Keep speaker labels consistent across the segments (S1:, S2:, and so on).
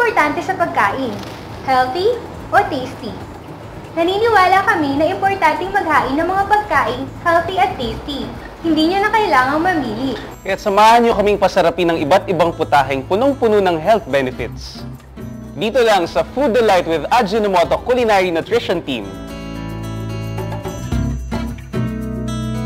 S1: importante sa pagkain? Healthy o tasty? Naniniwala kami na importanteng maghain ng mga pagkain healthy at tasty. Hindi nyo na kailangang mamili.
S2: Kaya't samahan nyo kaming pasarapin ng iba't ibang putaheng punong-puno ng health benefits. Dito lang sa Food Delight with Ajinomoto Culinary Nutrition Team.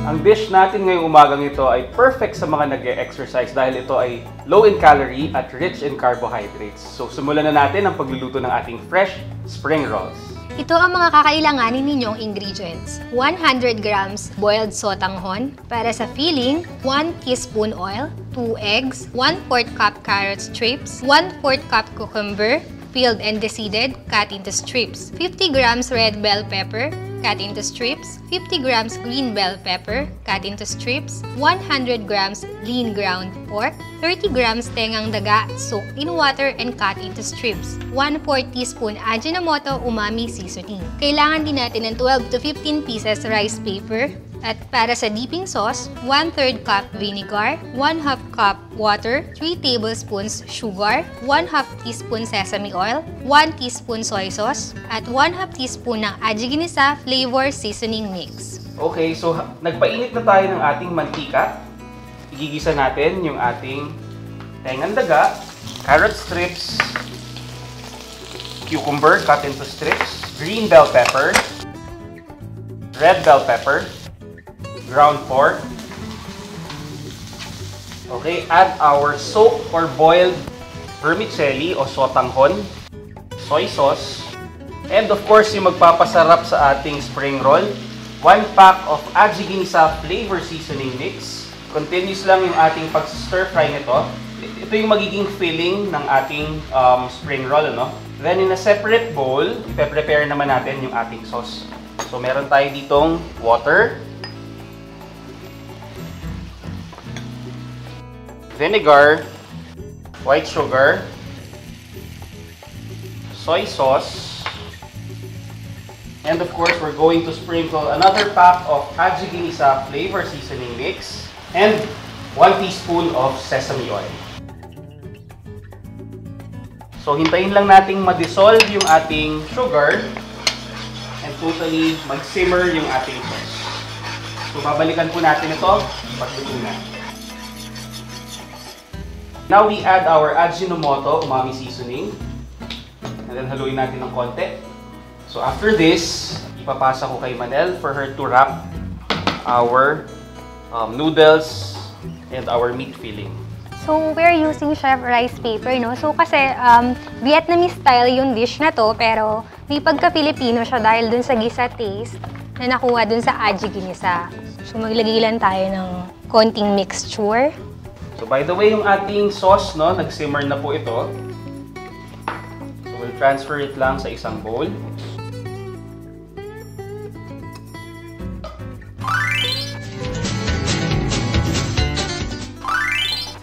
S2: Ang dish natin ngayong umagang ito ay perfect sa mga nag-e-exercise dahil ito ay low in calorie at rich in carbohydrates. So simulan na natin ang pagluluto ng ating fresh spring rolls.
S1: Ito ang mga kakailanganin ninyong ingredients. 100 grams boiled sotanghon. Para sa filling, 1 teaspoon oil, 2 eggs, 1/4 cup carrot strips, 1/4 cup cucumber, peeled and deseeded, cut into strips, 50 grams red bell pepper, cut into strips, 50 grams green bell pepper, cut into strips, 100 grams lean ground pork, 30 grams tengang daga, soaked in water and cut into strips, 1/4 teaspoon Ajinomoto umami seasoning. Kailangan din natin ng 12 to 15 pieces rice paper. At para sa dipping sauce, 1/3 cup vinegar, 1/2 cup water, 3 tablespoons sugar, 1/2 teaspoon sesame oil, 1 teaspoon soy sauce, at 1/2 teaspoon ng Ajiginisa flavor seasoning mix.
S2: Okay, so nagpainit na tayo ng ating mantika. Igigisa natin yung ating tengang daga, carrot strips, cucumber cut into strips, green bell pepper, red bell pepper, ground pork. Okay, add our soaked or boiled vermicelli o sotanghon, soy sauce, and of course yung magpapasarap sa ating spring roll, 1 pack of Ajiginisa flavor seasoning mix. Continuous lang yung ating pag-stir fry nito. Ito yung magiging filling ng ating spring roll, no? Then in a separate bowl, i-prepare naman natin yung ating sauce. So meron tayo ditong water, vinegar, white sugar, soy sauce, and of course, we're going to sprinkle another pack of Ajiginisa flavor seasoning mix and 1 teaspoon of sesame oil. So, hintayin lang nating ma-dissolve yung ating sugar and totally mag-simmer yung ating sauce. So, babalikan po natin ito pagluto na. Now we add our Ajinomoto umami seasoning. And then haluin natin ng konti. So after this, ipapasa ko kay Manel for her to wrap our noodles and our meat filling.
S1: So we're using chef rice paper, no? So kasi Vietnamese style yung dish na to, pero may pagka-Filipino siya dahil dun sa gisa taste na nakuha dun sa Ajiginisa. So maglagay lang tayo ng konting mixture.
S2: So by the way, yung ating sauce, no, nag-simmer na po ito. So we'll transfer it lang sa isang bowl.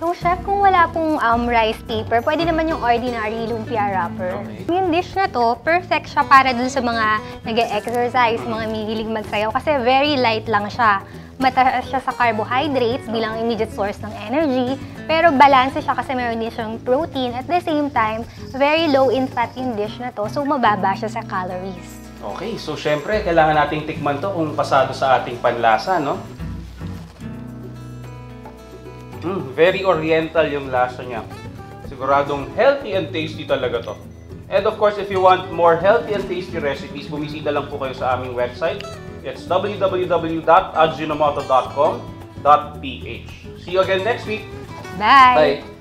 S1: So chef, kung wala pong rice paper, pwede naman yung ordinary lumpia wrapper.
S2: Okay.
S1: Yung dish na to, perfect siya para dun sa mga nag-e-exercise, mga mihilig magsayaw kasi very light lang siya. Mataas siya sa carbohydrates bilang immediate source ng energy, pero balance siya kasi meron din siyang protein. At the same time, very low in fat yung dish na to, so mababa siya sa calories.
S2: Okay, so syempre, kailangan nating tikman to kung pasado sa ating panlasa, no? Very oriental yung lasa niya. Siguradong healthy and tasty talaga to. And of course, if you want more healthy and tasty recipes, bumisita lang po kayo sa aming website. It's www.ajinomoto.com.ph. See you again next week.
S1: Bye!
S2: Bye!